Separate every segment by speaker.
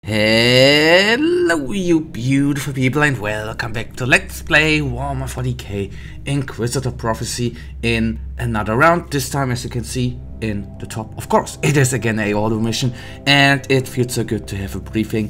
Speaker 1: Hello you beautiful people and welcome back to Let's Play Warhammer 40k Inquisitor Prophecy in another round. This time, as you can see in the top, of course, it is again a auto mission, and it feels so good to have a briefing.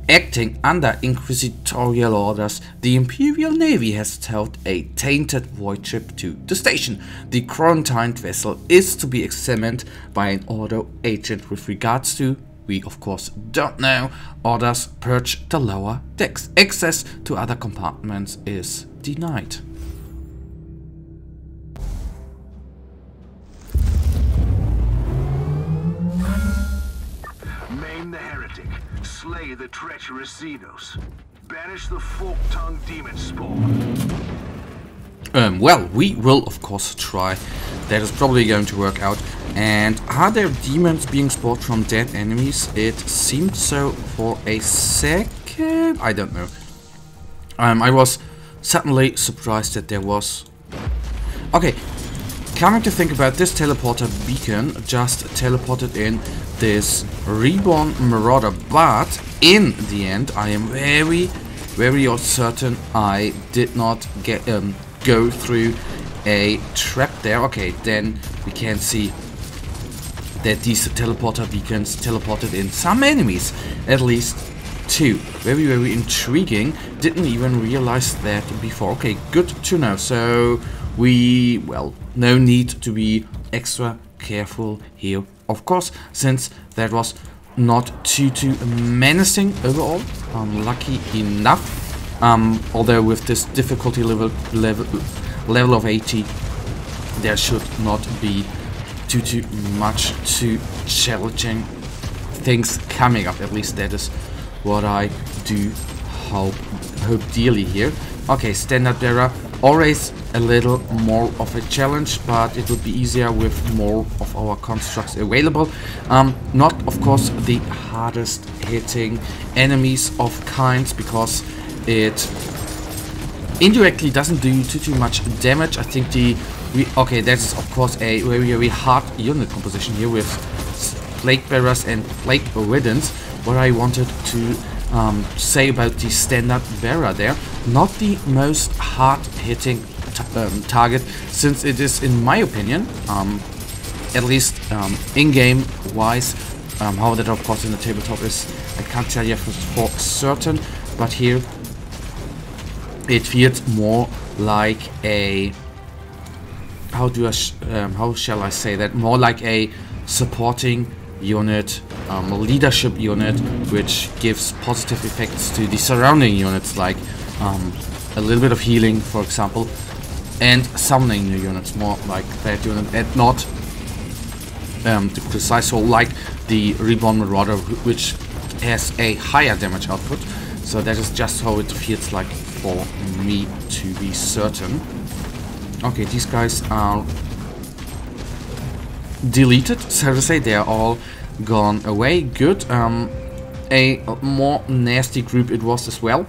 Speaker 1: Acting under inquisitorial orders, the Imperial Navy has towed a tainted void ship to the station. The quarantined vessel is to be examined by an Ordo agent with regards to, we of course don't know, orders purge the lower decks. Access to other compartments is denied.
Speaker 2: Maim the heretic, slay the treacherous Xenos, banish the fork-tongued demon spawn.
Speaker 1: Well, we will of course try. That is probably going to work out. And are there demons being spawned from dead enemies? It seemed so for a second. I don't know. I was suddenly surprised that there was. Okay, coming to think about this teleporter beacon, just teleported in this reborn marauder, but in the end, I am very certain I did not get go through a trap there. Okay, then we can see that these teleporter beacons teleported in some enemies, at least two. Very intriguing. Didn't even realize that before. Okay, good to know. So we, well, no need to be extra careful here, of course, since that was not too menacing overall. Lucky enough. Although with this difficulty level of 80, there should not be too much too challenging things coming up. At least that is what I do hope dearly here. Okay, standard bearer, always a little more of a challenge, but it would be easier with more of our constructs available. Not of course the hardest hitting enemies of kinds, because it indirectly doesn't do too much damage. I think okay, that's of course a very hard unit composition here with plague bearers and plague riddance. What I wanted to say about the standard bearer there, not the most hard hitting target, since it is, in my opinion, at least in-game wise, how that of course in the tabletop is, I can't tell you for certain, but here it feels more like a, how shall I say that, more like a supporting unit, leadership unit, which gives positive effects to the surrounding units, like a little bit of healing, for example, and summoning new units, more like that unit, and not the precise hole like the Reborn Marauder, which has a higher damage output. So that is just how it feels like for me, to be certain. Okay, these guys are deleted, so to say. They are all gone away. Good. A more nasty group it was as well.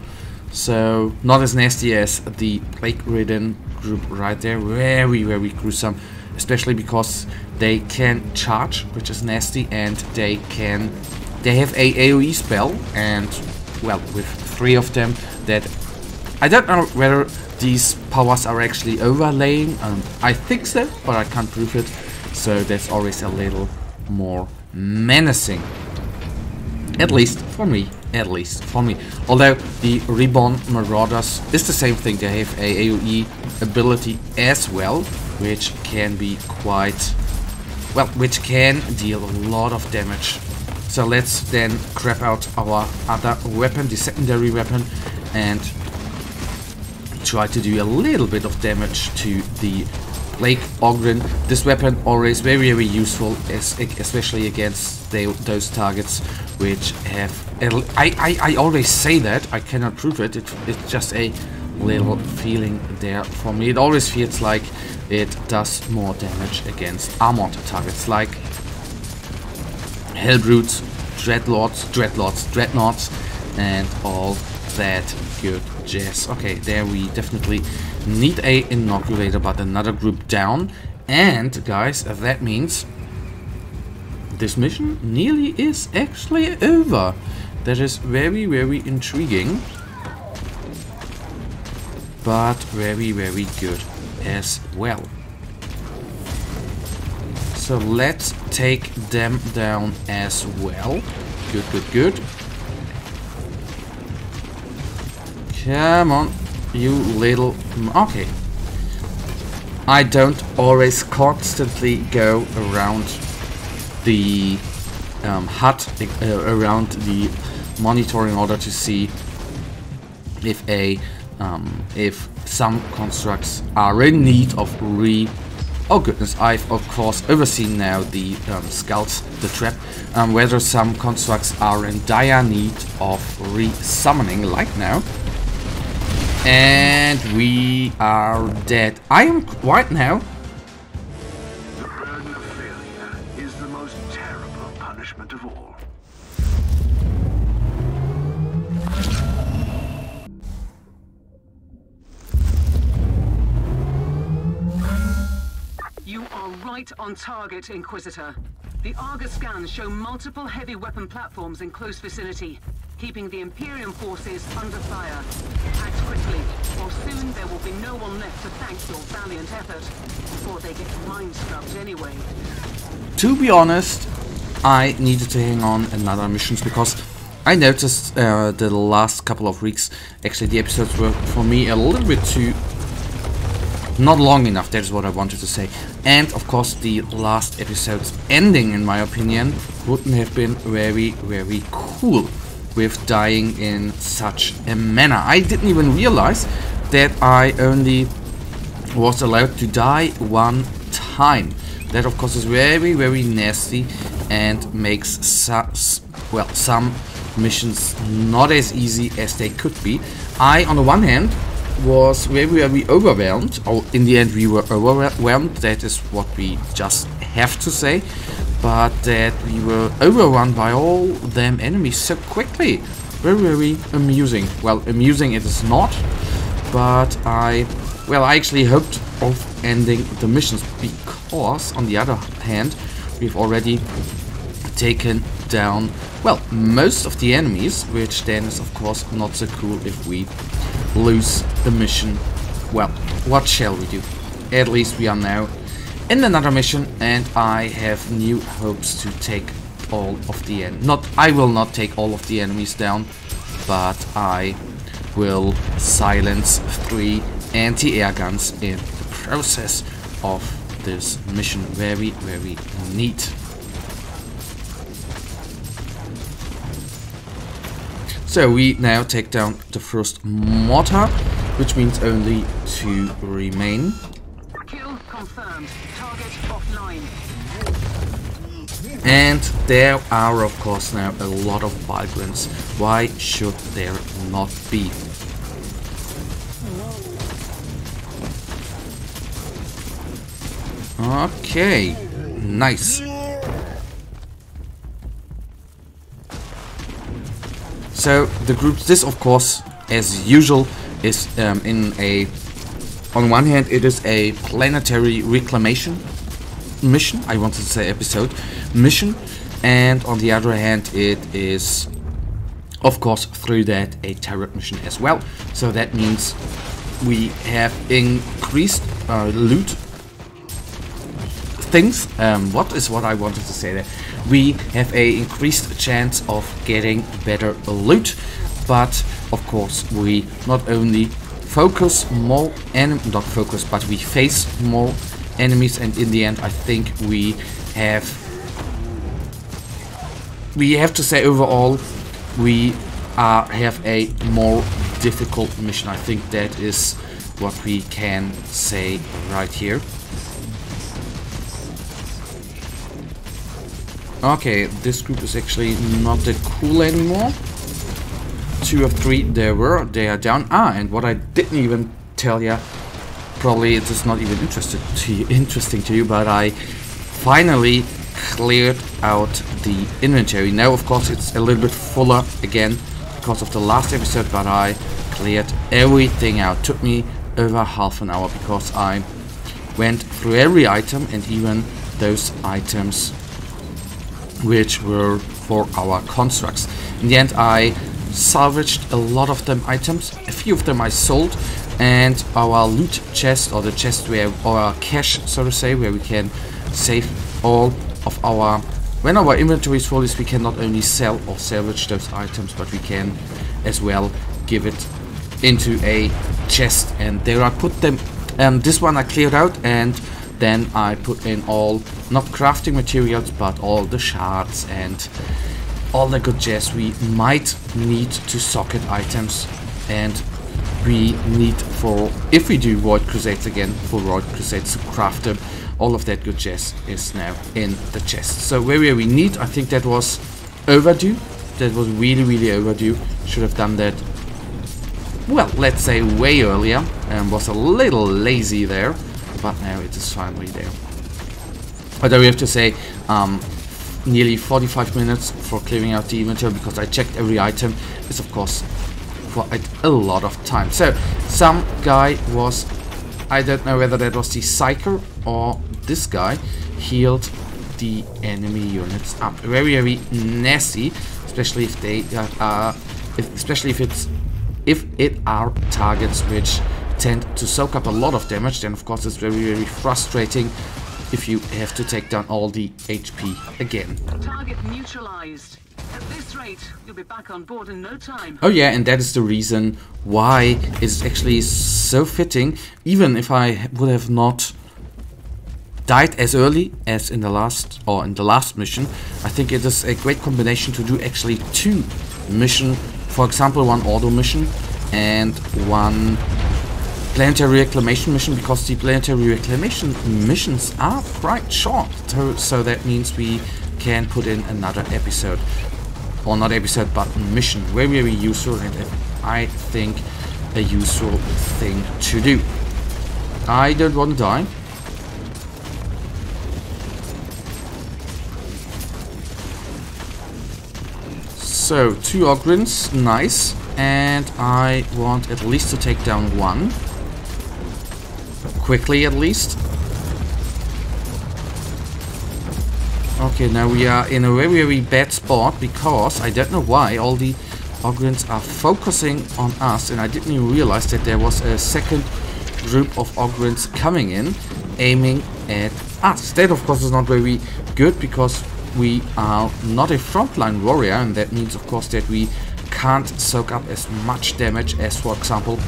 Speaker 1: So not as nasty as the plague-ridden group right there. Very gruesome, especially because they can charge, which is nasty, and they have a AoE spell, and well, with 3 of them, that I don't know whether these powers are actually overlaying. I think so, but I can't prove it. So that's always a little more menacing. At least for me. Although the Reborn Marauders is the same thing. They have a AoE ability as well, which can be quite, well, which can deal a lot of damage. So let's then grab out our other weapon, the secondary weapon, and try to do a little bit of damage to the Plague Ogren. This weapon always very useful, especially against those targets which have. I always say that, I cannot prove it. It's just a little feeling there for me. It always feels like it does more damage against armored targets like Hellbrutes, Dreadnoughts, and all that good jazz. Okay, there we definitely need a inoculator, but another group down. And guys, that means this mission nearly is actually over. That is very, very intriguing. But very, very good as well. So let's take them down as well. Good, good, good. Come on, you little... Okay. I don't always constantly go around the hut, around the monitor in order to see if some constructs are in need of Oh goodness, I've of course overseen now the scouts, the trap, whether some constructs are in dire need of re-summoning, like now. And we are dead. I am right now.
Speaker 2: The burden of failure is the most terrible punishment of all.
Speaker 3: You are right on target, Inquisitor. The Argus scans show multiple heavy weapon platforms in close vicinity, keeping the Imperium forces under fire. Act quickly, or soon there will be no one left to thank your valiant effort, before they get mind scrubbed anyway.
Speaker 1: To be honest, I needed to hang on another missions because I noticed the last couple of weeks, actually the episodes were for me a little bit too... not long enough, that is what I wanted to say. And of course the last episode's ending, in my opinion, wouldn't have been very, very cool with dying in such a manner. I didn't even realize that I only was allowed to die one time. That of course is very, very nasty and makes some missions not as easy as they could be. I, on the one hand, was very, very overwhelmed. Oh, in the end we were overwhelmed, that is what we just have to say. But that we were overrun by all them enemies so quickly. Very, very amusing. Well, amusing it is not, but I actually hoped of ending the missions because, on the other hand, we've already taken down, well, most of the enemies, which then is of course not so cool if we lose the mission. Well, what shall we do? At least we are now in another mission, and I have new hopes to take all of the I will not take all of the enemies down, but I will silence 3 anti-air guns in the process of this mission. Very, very neat. So we now take down the first mortar, which means only 2 remain.
Speaker 3: Kill confirmed. Target offline.
Speaker 1: And there are of course now a lot of migrants. Why should there not be? Okay, nice. So the groups, this of course, as usual, is on one hand it is a planetary reclamation mission, I wanted to say episode, mission, and on the other hand it is, of course, through that a turret mission as well. So that means we have increased loot things. What is what I wanted to say there? We have a increased chance of getting better loot, but of course we not only focus more not focus, but we face more enemies, and in the end I think we have to say overall we have a more difficult mission. I think that is what we can say right here. Okay, this group is actually not that cool anymore. 2 of 3 there were, they are down. And what I didn't even tell you, probably it is not even interesting to you, but I finally cleared out the inventory. Now of course it's a little bit fuller again because of the last episode, but I cleared everything out. Took me over half an hour because I went through every item, and even those items which were for our constructs. In the end, I salvaged a lot of them items. A few of them I sold, and our loot chest, or the chest where, or our cache, so to say, where we can save all of our... When our inventory is full, we can not only sell or salvage those items, but we can as well give it into a chest. And there I put them. This one I cleared out, and then I put in all, not crafting materials, but all the shards and all the good jazz we might need to socket items, and we need for, if we do Void Crusades again, for Void Crusades to craft them. All of that good jazz is now in the chest. So where we need, I think that was overdue. That was really overdue. Should have done that, well, let's say way earlier, and was a little lazy there, but now it is finally there. But I have to say, nearly 45 minutes for clearing out the inventory, because I checked every item, is of course quite a lot of time. So some guy was, I don't know whether that was the Psyker or this guy, healed the enemy units up. Very nasty, especially if they are, especially if it are targets which tend to soak up a lot of damage. Then of course it's very frustrating if you have to take down all the HP again.
Speaker 3: Target neutralized. At this rate, you'll be back on board in no time.
Speaker 1: Oh yeah, and that is the reason why it's actually so fitting. Even if I would have not died as early as in the last mission, I think it is a great combination to do actually 2 missions. For example, 1 auto mission and 1 planetary reclamation mission, because the planetary reclamation missions are quite short. So that means we can put in another episode. Or not episode, but mission. Very useful, and I think a useful thing to do. I don't want to die. So 2 Ogrins, nice. And I want at least to take down 1. Quickly at least. Okay, now we are in a very bad spot, because I don't know why all the Ogrins are focusing on us, and I didn't even realize that there was a second group of Ogrins coming in, aiming at us. That of course is not very good, because we are not a frontline warrior, and that means of course that we can't soak up as much damage as, for example,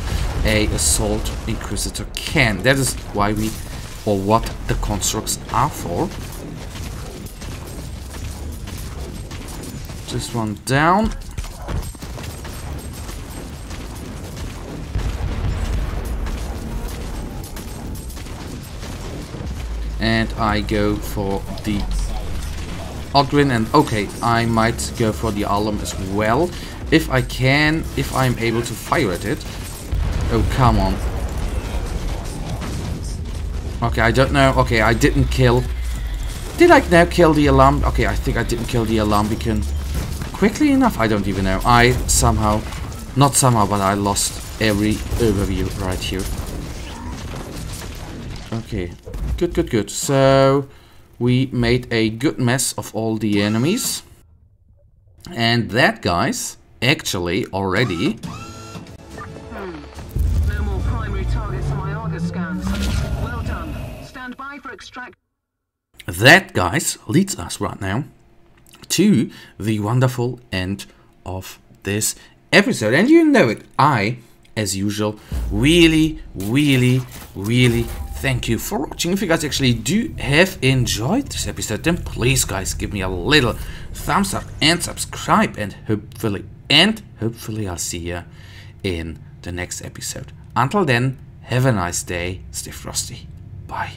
Speaker 1: a Assault Inquisitor can. That is why we, or what the constructs are for. This one down. And I go for the Ogrin, and okay, I might go for the Alum as well. If I can, if I'm able to fire at it. Oh, come on. Okay, I don't know. Okay, I didn't kill. Did I now kill the alarm? Okay, I think I didn't kill the alarm beacon quickly enough. I don't even know. I somehow, not somehow, but I lost every overview right here. Okay, good. So we made a good mess of all the enemies, and that, guys, actually already.
Speaker 3: No more primary targets on my Argus scans. Well done. Stand by for extract.
Speaker 1: That, guys, leads us right now to the wonderful end of this episode. And you know it, I, as usual, really thank you for watching. If you guys actually do have enjoyed this episode, then please, guys, give me a little thumbs up and subscribe, and hopefully I'll see you in the next episode. Until then, have a nice day. Stay frosty. Bye.